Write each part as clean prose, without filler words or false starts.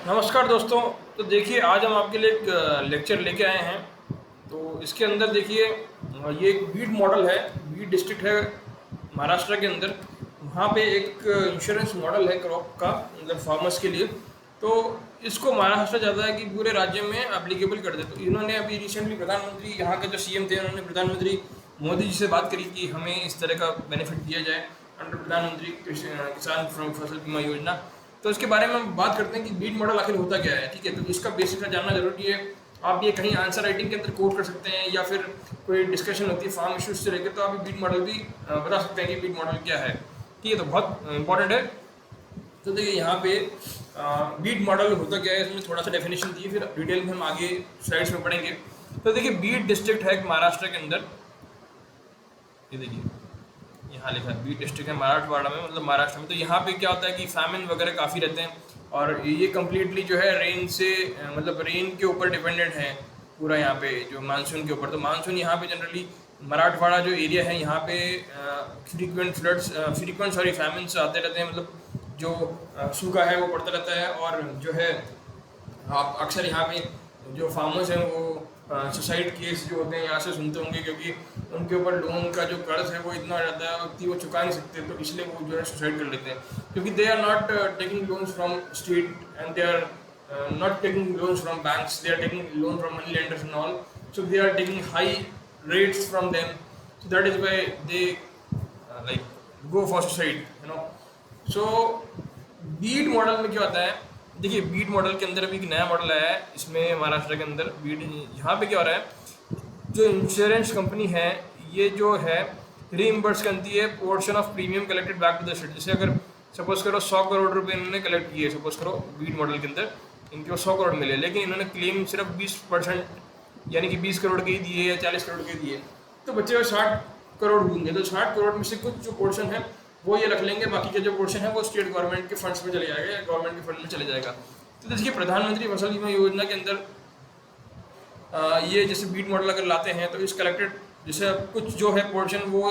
नमस्कार दोस्तों। तो देखिए, आज हम आपके लिए एक लेक्चर लेके आए हैं। तो इसके अंदर देखिए, ये एक बीड मॉडल है। बीड डिस्ट्रिक्ट है महाराष्ट्र के अंदर। वहाँ पे एक इंश्योरेंस मॉडल है क्रॉप का, मतलब फार्मर्स के लिए। तो इसको महाराष्ट्र चाहता है कि पूरे राज्य में एप्लीकेबल कर दे। तो इन्होंने अभी रिसेंटली प्रधानमंत्री, यहाँ के जो सीएम थे, उन्होंने प्रधानमंत्री मोदी जी से बात करी कि हमें इस तरह का बेनिफिट दिया जाए अंडर प्रधानमंत्री किसान फसल बीमा योजना। तो इसके बारे में हम बात करते हैं कि बीट मॉडल आखिर होता क्या है। ठीक है, तो इसका बेसिक जानना जरूरी है। आप ये कहीं आंसर राइटिंग के अंदर कोट कर सकते हैं, या फिर कोई डिस्कशन होती है फार्म इशूज से लेकर, तो आप बीट मॉडल भी बता सकते हैं कि बीट मॉडल क्या है। ठीक है, तो बहुत इंपॉर्टेंट है। तो देखिए यहाँ पे बीट मॉडल होता क्या है, इसमें थोड़ा सा डेफिनेशन दी है, फिर डिटेल में हम आगे स्लाइड्स में पढ़ेंगे। तो देखिए, बीट डिस्ट्रिक्ट है महाराष्ट्र के अंदर। ये देखिए, यहाँ लिखा है बीट डिस्ट्रिक्ट है मराठवाड़ा में, मतलब महाराष्ट्र में। तो यहाँ पे क्या होता है कि फैमिन वगैरह काफ़ी रहते हैं, और ये कम्प्लीटली जो है रेन से मतलब रेन के ऊपर डिपेंडेंट है पूरा, यहाँ पे जो मानसून के ऊपर। तो मानसून यहाँ पे जनरली मराठवाड़ा जो एरिया है, यहाँ पे फ्रीक्वेंट फैमिन्स आते रहते हैं, मतलब जो सूखा है वो पड़ता रहता है। और जो है आप अक्सर यहाँ पे जो फार्मर्स हैं वो सुसाइड केस जो होते हैं यहाँ से सुनते होंगे, क्योंकि उनके ऊपर लोन का जो कर्ज है वो इतना ज़्यादा है कि वो चुका नहीं सकते, तो इसलिए वो जो है सुसाइड कर लेते हैं। क्योंकि they are not taking loans from state, and they are not taking loans from banks, they are taking loan from money lenders and all. So they are taking high rates from them, so that is why they like go for suicide, you know. So Beed model में क्या होता है, देखिए Beed model के अंदर अभी एक नया मॉडल आया है इसमें महाराष्ट्र के अंदर बीट। यहाँ पे क्या हो रहा है, जो इंश्योरेंस कंपनी है ये जो है रीइंबर्स करती है portion of premium collected back to the state. जैसे अगर सपोज करो 100 करोड़ रुपए इन्होंने कलेक्ट किए, सपोज करो बीट मॉडल के अंदर इनको 100 करोड़ मिले, लेकिन इन्होंने क्लेम सिर्फ 20% यानी कि 20 करोड़ के ही दिए या 40 करोड़ के दिए, तो बच्चे को 60 करोड़ होंगे। तो 60 करोड़ में से कुछ जो पोर्शन है वो ये रख लेंगे, बाकी का जो पोर्शन है वो स्टेट गवर्नमेंट के फंड्स में चले जाएगा या गवर्नमेंट के फंड में चले जाएगा। तो देखिए, प्रधानमंत्री फसल बीमा योजना के अंदर ये जैसे बीट मॉडल अगर लाते हैं, तो इस कलेक्टेड जैसे कुछ जो है पोर्शन वो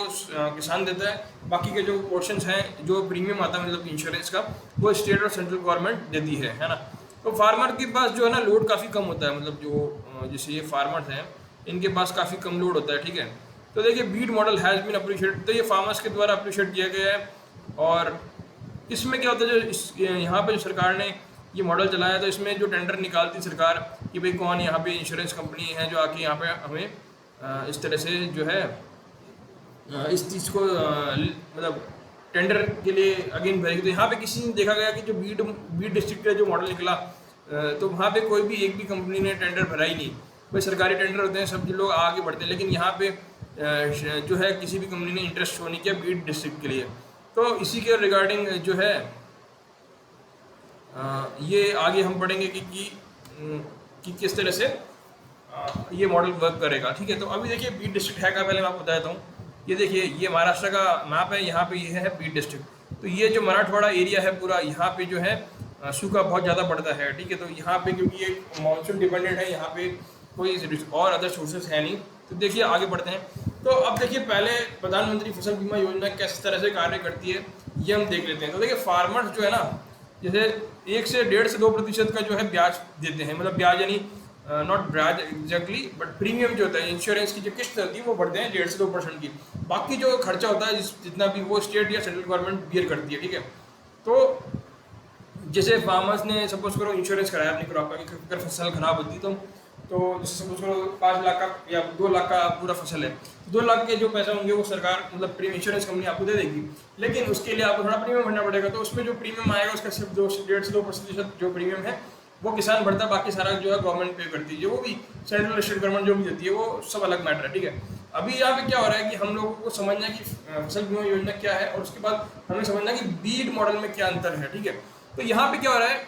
किसान देता है, बाकी के जो पोर्शंस हैं जो प्रीमियम आता है मतलब इंश्योरेंस का, वो स्टेट और सेंट्रल गवर्नमेंट देती है ना। तो फार्मर के पास जो है ना लोड काफ़ी कम होता है, मतलब जो जैसे ये फार्मर्स हैं इनके पास काफ़ी कम लोड होता है। ठीक है, तो देखिए Beed model has been appreciated, तो ये फार्मर्स के द्वारा अप्रिशिएट किया गया है। और इसमें क्या होता है, जो यहाँ पे जो सरकार ने ये मॉडल चलाया, तो इसमें जो टेंडर निकालती सरकार कि भाई कौन यहाँ पे इंश्योरेंस कंपनी है जो आके यहाँ पे हमें इस तरह से जो है इस चीज़ को मतलब टेंडर के लिए अगेन भरेगी। तो यहाँ पे किसी ने देखा गया कि जो बीट डिस्ट्रिक्ट का जो मॉडल निकला, तो वहाँ पे कोई भी एक भी कंपनी ने टेंडर भरा ही नहीं। भाई सरकारी टेंडर होते हैं, सब लोग आगे बढ़ते हैं, लेकिन यहाँ पे जो है किसी भी कंपनी ने इंटरेस्ट शो नहीं किया बीट डिस्ट्रिक्ट के लिए। तो इसी के रिगार्डिंग जो है ये आगे हम पढ़ेंगे कि किस तरह से ये मॉडल वर्क करेगा। ठीक है, तो अभी देखिए बीट डिस्ट्रिक्ट है क्या, पहले मैं आपको बताता हूँ। ये देखिए, ये महाराष्ट्र का मैप है, यहाँ पे ये है बीट डिस्ट्रिक्ट। तो ये जो मराठवाड़ा एरिया है पूरा, यहाँ पे जो है सूखा बहुत ज़्यादा पड़ता है। ठीक है, तो यहाँ पे क्योंकि ये मानसून डिपेंडेंट है, यहाँ पे कोई और अदर सोर्सेस है नहीं। तो देखिए आगे बढ़ते हैं। तो अब देखिए, पहले प्रधानमंत्री फसल बीमा योजना किस तरह से कार्य करती है ये हम देख लेते हैं। तो देखिए, फार्मर्स जो है ना, जैसे 1 से 1.5 से 2% का जो है ब्याज देते हैं, मतलब ब्याज यानी नॉट ब्याज एग्जैक्टली, बट प्रीमियम जो होता है इंश्योरेंस की जो किस्त होती है वो बढ़ते हैं 1.5 से 2% की। बाकी जो खर्चा होता है जितना भी, वो स्टेट या सेंट्रल गवर्नमेंट बियर करती है। ठीक है, तो जैसे फार्मर्स ने सपोज करो इंश्योरेंस कराया अपनी क्रॉप का, अगर फसल खराब होती तो जैसे सपोज करो 5 लाख का या 2 लाख का पूरा फसल है, 2 लाख के जो पैसे होंगे वो सरकार मतलब प्रीमियम इंश्योरेंस कंपनी आपको दे देगी, लेकिन उसके लिए आपको थोड़ा प्रीमियम भरना पड़ेगा। तो उसमें जो प्रीमियम आएगा उसका सिर्फ 1.5 से 2% जो प्रीमियम है वो किसान भरता है, बाकी सारा जो है गवर्नमेंट पे करती है, जो वो भी सेंट्रल स्टेट गवर्नमेंट जो भी देती है वो सब अलग मैटर है। ठीक है, अभी यहाँ पे क्या हो रहा है कि हम लोगों को समझना है कि फसल बीमा योजना क्या है, और उसके बाद हमें समझना है कि बीट मॉडल में क्या अंतर है। ठीक है, तो यहाँ पे क्या हो रहा है,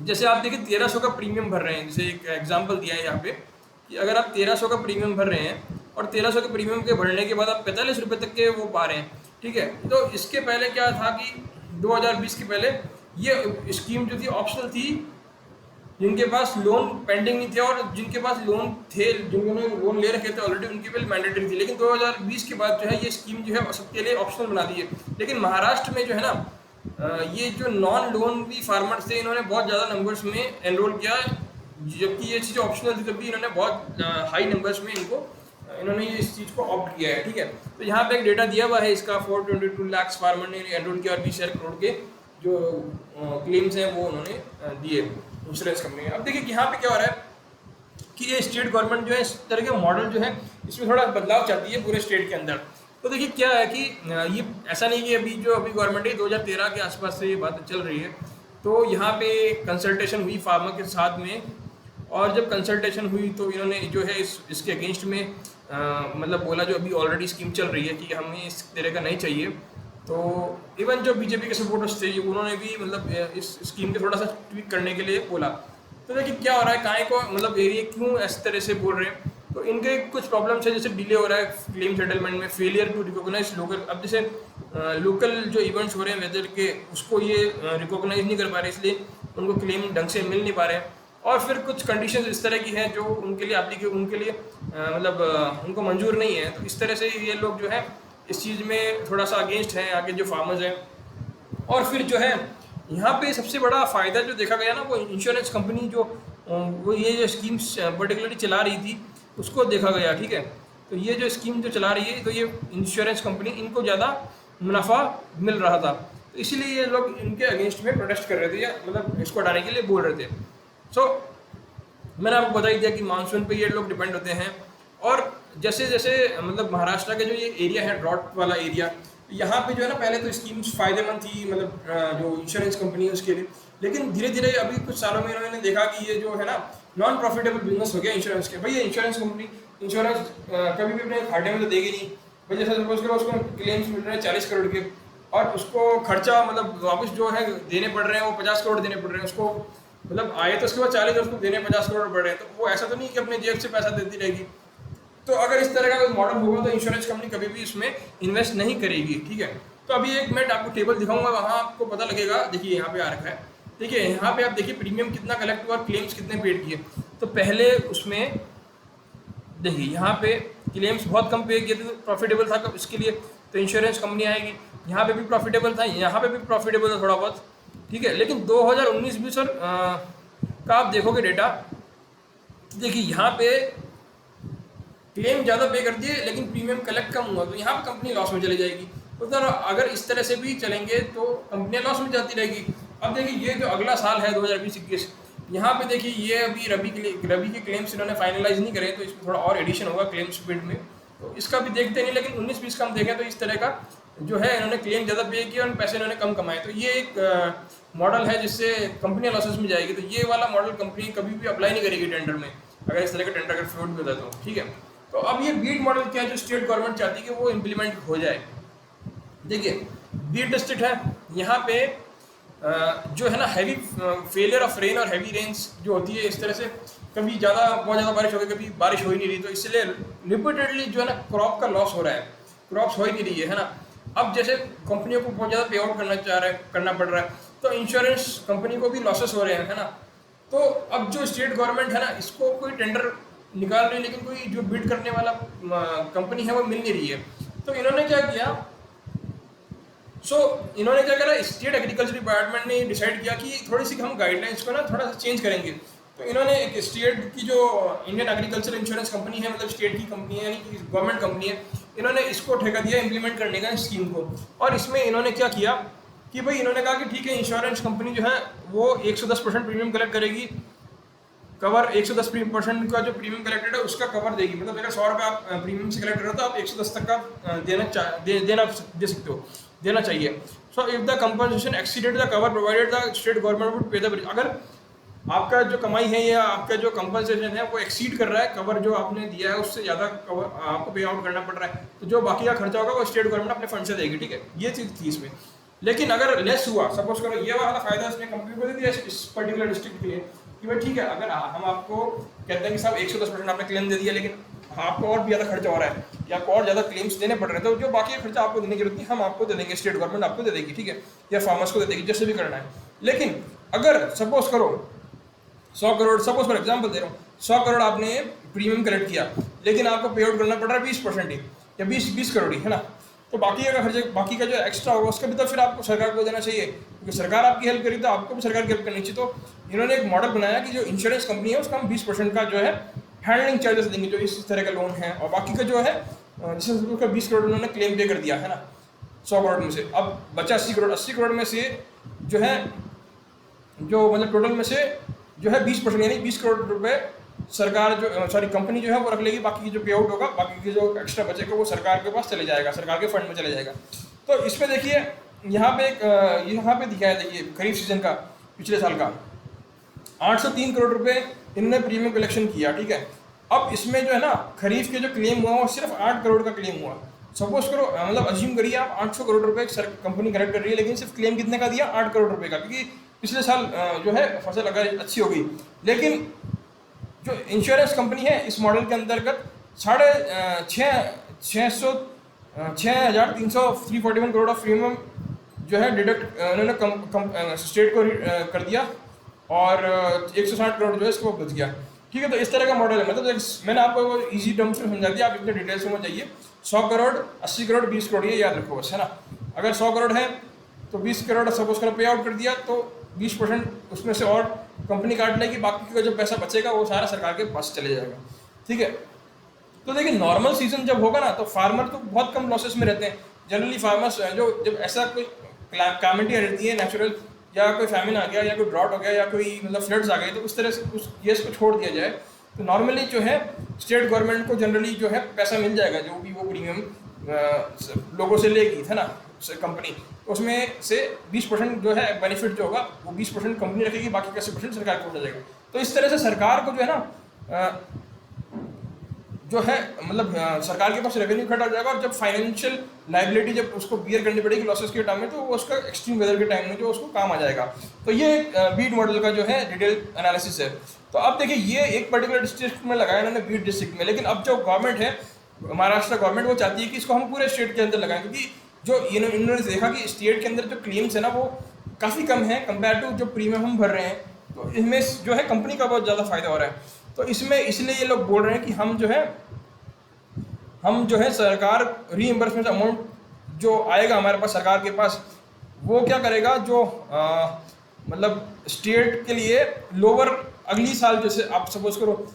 जैसे आप देखिए 1300 का प्रीमियम भर रहे हैं, जैसे एक एग्जांपल दिया है यहाँ पे कि अगर आप 1300 का प्रीमियम भर रहे हैं और 1300 के प्रीमियम के भरने के बाद आप 45 रुपये तक के वो पा रहे हैं। ठीक है, तो इसके पहले क्या था कि 2020 के पहले ये स्कीम जो थी ऑप्शनल थी, जिनके पास लोन पेंडिंग नहीं थे और जिनके पास लोन थे, जिन्होंने लोन ले रखे थे ऑलरेडी, उनके लिए मैंडेटरी थी। लेकिन 2020 के बाद जो है ये स्कीम जो है सबके लिए ऑप्शनल बना दी है। लेकिन महाराष्ट्र में जो है ना, ये जो नॉन लोन भी फार्मर्स थे इन्होंने बहुत ज़्यादा नंबर्स में एनरोल किया, जबकि ये चीज़ ऑप्शनल थी, तभी इन्होंने बहुत हाई नंबर्स में इन्होंने ये इस चीज़ को ऑप्ट किया है, ठीक है। तो यहाँ पे एक डेटा दिया हुआ है इसका, 422 लाख फार्मर ने एनरोल किया और 20,000 करोड़ के जो क्लेम्स हैं वो उन्होंने दिए इंश्योरेंस कंपनी। अब देखिए यहाँ पे क्या हो रहा है कि ये स्टेट गवर्नमेंट जो है इस तरह के मॉडल जो है इसमें थोड़ा बदलाव चाहती है पूरे स्टेट के अंदर। तो देखिए क्या है कि ये ऐसा नहीं कि अभी गवर्नमेंट है 2013 के आसपास से ये बात चल रही है, तो यहाँ पे कंसल्टेशन हुई फार्मर के साथ में, और जब कंसल्टेशन हुई तो इन्होंने जो है इसके अगेंस्ट में मतलब बोला जो अभी ऑलरेडी स्कीम चल रही है कि हमें इस तरह का नहीं चाहिए। तो इवन जो बीजेपी के सपोर्टर्स थे उन्होंने भी मतलब इस स्कीम के थोड़ा सा ट्वीक करने के लिए बोला। तो देखिए क्या हो रहा है, काहे को मतलब एरिया क्यों इस तरह से बोल रहे हैं, तो इनके कुछ प्रॉब्लम्स है, जैसे डिले हो रहा है क्लेम सेटलमेंट में, फेलियर टू रिकॉग्नाइज लोकल। अब जैसे लोकल जो इवेंट्स हो रहे हैं वेदर के उसको ये रिकॉग्नाइज नहीं कर पा रहे, इसलिए उनको क्लेम ढंग से मिल नहीं पा रहे हैं। और फिर कुछ कंडीशंस इस तरह की हैं जो उनके लिए मतलब उनको मंजूर नहीं है। तो इस तरह से ये लोग जो है इस चीज़ में थोड़ा सा अगेंस्ट हैं आगे जो फार्मर्स हैं। और फिर जो है यहाँ पे सबसे बड़ा फ़ायदा जो देखा गया ना, वो इंश्योरेंस कंपनी जो वो ये जो स्कीम्स पर्टिकुलरली चला रही थी उसको देखा गया, ठीक है। तो ये जो स्कीम जो चला रही है तो ये इंश्योरेंस कंपनी इनको ज़्यादा मुनाफा मिल रहा था, तो इसीलिए ये लोग इनके अगेंस्ट में प्रोटेस्ट कर रहे थे, या मतलब इसको हटाने के लिए बोल रहे थे। सो मैंने आपको बता ही दिया कि मानसून पे ये लोग डिपेंड होते हैं। और जैसे जैसे मतलब महाराष्ट्र का जो ये एरिया है ड्रॉट वाला एरिया, यहाँ पे जो है ना पहले तो स्कीम्स फायदेमंद थी मतलब जो इंश्योरेंस कंपनी है उसके लिए, लेकिन धीरे धीरे अभी कुछ सालों में इन्होंने देखा कि ये जो है ना नॉन प्रॉफिटेबल बिजनेस हो गया इंश्योरेंस के। भैया इंश्योरेंस कंपनी इंश्योरेंस कभी भी अपने घाटे में तो देगी नहीं भाई। जैसे सपोज करो उसको क्लेम्स मिल रहे हैं 40 करोड़ के, और उसको खर्चा मतलब वापस जो है देने पड़ रहे हैं वो 50 करोड़ देने पड़ रहे हैं उसको, मतलब आए तो उसके बाद 40 उसको देने 50 करोड़ पड़ रहे हैं। तो वो ऐसा तो नहीं कि अपने जेब से पैसा देती रहेगी। तो अगर इस तरह का कोई मॉडल होगा तो इंश्योरेंस कंपनी कभी भी इसमें इन्वेस्ट नहीं करेगी, ठीक है। तो अभी एक मिनट आपको टेबल दिखाऊंगा, वहाँ आपको पता लगेगा। देखिए यहाँ पे आ रखा है, देखिए यहाँ पे आप देखिए प्रीमियम कितना कलेक्ट हुआ और क्लेम्स कितने पेड किए। तो पहले उसमें देखिए यहाँ पे क्लेम्स बहुत कम पे किए थे, तो प्रॉफिटेबल था इसके लिए तो इंश्योरेंस कंपनी आएगी। यहाँ पे भी प्रॉफिटेबल था, यहाँ पे भी प्रॉफिटेबल था थोड़ा बहुत, ठीक है। लेकिन 2019-20 का आप देखोगे डेटा, देखिए यहाँ पे क्लेम ज़्यादा पे कर दिए लेकिन प्रीमियम कलेक्ट कम हुआ, तो यहाँ पे कंपनी लॉस में चली जाएगी। तो अगर इस तरह से भी चलेंगे तो कंपनियाँ लॉस में जाती रहेगी। अब देखिए ये जो अगला साल है 2020-21, यहाँ पे देखिए ये अभी रबी के क्लेम्स इन्होंने फाइनलाइज नहीं करे, तो इसमें थोड़ा और एडिशन होगा क्लेम्स स्पीड में, तो इसका भी देखते नहीं। लेकिन 19-20 का हम देखें तो इस तरह का जो है इन्होंने क्लेम ज़्यादा पे किया और पैसे इन्होंने कम कमाए, तो ये एक मॉडल है जिससे कंपनियाँ लॉसेस में जाएगी। तो ये वाला मॉडल कंपनी कभी भी अप्लाई नहीं करेगी टेंडर में, अगर इस तरह का टेंडर अगर फ्रॉड भी होता है तो, ठीक है। तो अब ये बीट मॉडल क्या है जो स्टेट गवर्नमेंट चाहती है कि वो इम्प्लीमेंट हो जाए। देखिए बीट डिस्ट्रिक्ट है, यहाँ पे जो है ना हैवी फेलियर ऑफ रेन और हैवी रेन्स जो होती है, इस तरह से कभी बहुत ज़्यादा बारिश हो गई, कभी बारिश हो ही नहीं रही, तो इसलिए रिपीटेडली जो है ना क्रॉप का लॉस हो रहा है, क्रॉप्स हो ही नहीं रही है ना। अब जैसे कंपनियों को बहुत ज़्यादा पे आउट करना पड़ रहा है, तो इंश्योरेंस कंपनी को भी लॉसेस हो रहे हैं, है ना। तो अब जो स्टेट गवर्नमेंट है ना इसको कोई टेंडर निकाल रही है, लेकिन कोई जो बिड करने वाला कंपनी है वो मिल नहीं रही है। तो इन्होंने क्या किया, इन्होंने क्या करा, स्टेट एग्रीकल्चर डिपार्टमेंट ने डिसाइड किया कि थोड़ी सी हम गाइडलाइंस को ना थोड़ा सा चेंज करेंगे। तो इन्होंने एक स्टेट की जो इंडियन एग्रीकल्चर इंश्योरेंस कंपनी है, मतलब स्टेट की कंपनी है, यानी कि गवर्नमेंट कंपनी है, इन्होंने इसको ठेका दिया इम्प्लीमेंट करने का स्कीम को। और इसमें इन्होंने क्या किया कि भाई इन्होंने कहा कि ठीक है इंश्योरेंस कंपनी जो है वो 110% प्रीमियम कलेक्ट करेगी, कवर 110% का जो प्रीमियम कलेक्टेड है उसका कवर देगी। मतलब अगर 100 रुपये आप प्रीमियम से कलेक्ट कर रहे हो तो आप 110 तक का दे सकते हो, देना चाहिए। So if the compensation exceeded the cover provided the state government would पे द, अगर आपका जो कमाई है या आपका जो कंपनसेशन है वो एक्सीड कर रहा है, कवर जो आपने दिया है उससे ज़्यादा कवर आपको पे आउट करना पड़ रहा है, तो जो बाकी का खर्चा होगा वो स्टेट गवर्नमेंट अपने फंड से देगी, ठीक है। ये चीज़ थी इसमें। लेकिन अगर लेस हुआ, सपोज करो ये वाला फायदा इसने कंपनी को दे दिया इस पर्टिकुलर डिस्ट्रिक्ट के लिए कि भाई ठीक है, अगर हम आपको कहते हैं कि साहब 110% आपने क्लेम दे दिया, लेकिन आपको और भी ज़्यादा खर्चा हो रहा है या आपको और ज़्यादा क्लेम्स देने पड़ रहे हैं, तो जो बाकी खर्चा आपको देने की जरूरत नहीं, हम आपको दे देंगे, स्टेट गवर्नमेंट आपको दे देगी, ठीक है, या फार्मर्स को दे देगी, जैसे भी करना है। लेकिन अगर सपोज करो 100 करोड़, सपोज फॉर एग्जाम्पल दे रहा हूँ, 100 करोड़ आपने प्रीमियम कलेक्ट किया, लेकिन आपको पे आउट करना पड़ रहा है 20% ही या 20 करोड़ ही, है ना। तो बाकी का खर्चे, बाकी का जो एक्स्ट्रा होगा उसका भी तो फिर आपको सरकार को देना चाहिए, क्योंकि सरकार आपकी हेल्प करी तो आपको भी सरकार की हेल्प करनी चाहिए। तो इन्होंने एक मॉडल बनाया कि जो इंश्योरेंस कंपनी है उसका हम 20% का जो है हैंडलिंग चार्जेस देंगे जो इस तरह का लोन है, और बाकी का जो है जैसे उसका 20 करोड़ उन्होंने क्लेम पे कर दिया है ना 100 करोड़ में से, अब बचा 80 करोड़। 80 करोड़ में से जो है जो मतलब टोटल में से जो है 20% यानी 20 करोड़ रुपए सरकार जो सॉरी कंपनी जो है वो रख लेगी, बाकी जो पे आउट होगा, बाकी के जो एक्स्ट्रा बचेगा वो सरकार के पास चले जाएगा, सरकार के फंड में चले जाएगा। तो इसमें देखिए यहाँ पे दिखाया है, देखिए खरीफ सीजन का पिछले साल का 803 करोड़ रुपए इन्होंने प्रीमियम कलेक्शन किया, ठीक है। अब इसमें जो है ना खरीफ के जो क्लेम हुआ वो सिर्फ 8 करोड़ का क्लेम हुआ। सपोज करो मतलब अज्यूम करिए आप 800 करोड़ रुपए कंपनी कलेक्ट कर रही है, लेकिन सिर्फ क्लेम कितने का दिया 8 करोड़ रुपए का, क्योंकि पिछले साल जो है फसल अगर अच्छी हो गई। लेकिन जो इंश्योरेंस कंपनी है इस मॉडल के अंतर्गत 6,341 करोड़ ऑफ प्रीमियम जो है डिडक्ट उन्होंने स्टेट को कर दिया, और 160 करोड़ जो है इसको बच गया, ठीक है। तो इस तरह का मॉडल है, मतलब मैंने आपको इजी टर्म्स में समझा दिया, आप इतने डिटेल्स में जाइए। 100 करोड़ 80 करोड़ 20 करोड़ ये याद रखो बस, है ना। अगर 100 करोड़ है तो 20 करोड़ सपोज करो पे आउट कर दिया, तो 20% उसमें से और कंपनी काट लेगी, बाकी का जो पैसा बचेगा वो सारा सरकार के पास चले जाएगा, ठीक है। तो देखिए नॉर्मल सीजन जब होगा ना तो फार्मर तो बहुत कम लॉसेस में रहते हैं। जनरली फार्मर्स जो जब ऐसा कोई क्लाइमेटी रहती है नेचुरल, या कोई फैमिन आ गया या कोई ड्रॉट हो गया या कोई मतलब फ्लड्स आ गए, तो उस तरह से उस केस को छोड़ दिया जाए तो नॉर्मली जो है स्टेट गवर्नमेंट को जनरली जो है पैसा मिल जाएगा, जो भी वो प्रीमियम लोगों से लेगी, है ना कंपनी। तो उसमें से 20% जो है बेनिफिट जो होगा वो 20% कंपनी रखेगी, बाकी का 80% सरकार को हो जाएगा। तो इस तरह से सरकार को जो है ना जो है मतलब सरकार के पास रेवेन्यू इकट्ठा हो जाएगा, और जब फाइनेंशियल लाइबिलिटी जब उसको बियर करनी पड़ेगी लॉसेस के टाइम में, तो वो उसका एक्सट्रीम वेदर के टाइम में जो उसको काम आ जाएगा। तो ये बीट मॉडल का जो है डिटेल एनालिसिस है। तो अब देखिए ये एक पर्टिकुलर डिस्ट्रिक्ट में लगाया इन्होंने बीट डिस्ट्रिक्ट में, लेकिन अब जो गवर्नमेंट है महाराष्ट्र गवर्नमेंट वो चाहती है कि इसको हम पूरे स्टेट के अंदर लगाएं, क्योंकि जो इन्होंने देखा कि स्टेट के अंदर जो क्लेम्स है ना वो काफ़ी कम है कंपेयर टू जो प्रीमियम हम भर रहे हैं, तो इसमें जो है कंपनी का बहुत ज़्यादा फायदा हो रहा है। तो इसमें इसलिए ये लोग बोल रहे हैं कि हम जो है सरकार रीइंबर्समेंट अमाउंट जो आएगा हमारे पास सरकार के पास, वो क्या करेगा, जो मतलब स्टेट के लिए लोअर अगली साल, जैसे आप सपोज करो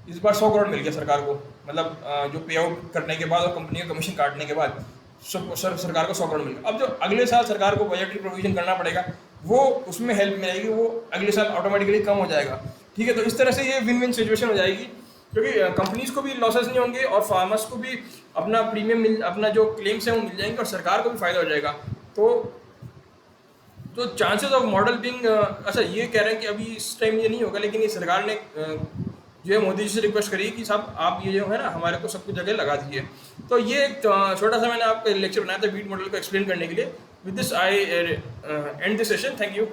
इस बार 100 करोड़ मिल गया सरकार को, मतलब जो पे आउट करने के बाद और कंपनी का कमीशन काटने के बाद सरकार को 100 करोड़ मिल गया। अब जो अगले साल सरकार को बजटरी प्रोविजन करना पड़ेगा वो उसमें हेल्प मिलेगी, वो अगले साल ऑटोमेटिकली कम हो जाएगा, ठीक है। तो इस तरह से ये विन विन सिचुएशन हो जाएगी, क्योंकि कंपनीज को भी लॉसेस नहीं होंगे और फार्मर्स को भी अपना प्रीमियम अपना जो क्लेम्स है वो मिल जाएंगे, और सरकार को भी फायदा हो जाएगा। तो चांसेस ऑफ मॉडल बिंग अच्छा ये कह रहे हैं कि अभी इस टाइम ये नहीं होगा, लेकिन ये सरकार ने जो है मोदी जी से रिक्वेस्ट करी कि साहब आप ये जो है ना हमारे को सब कुछ जगह लगा दीजिए। तो ये एक छोटा सा मैंने आपको लेक्चर बनाया था बीट मॉडल को एक्सप्लेन करने के लिए। With this I and this session, thank you.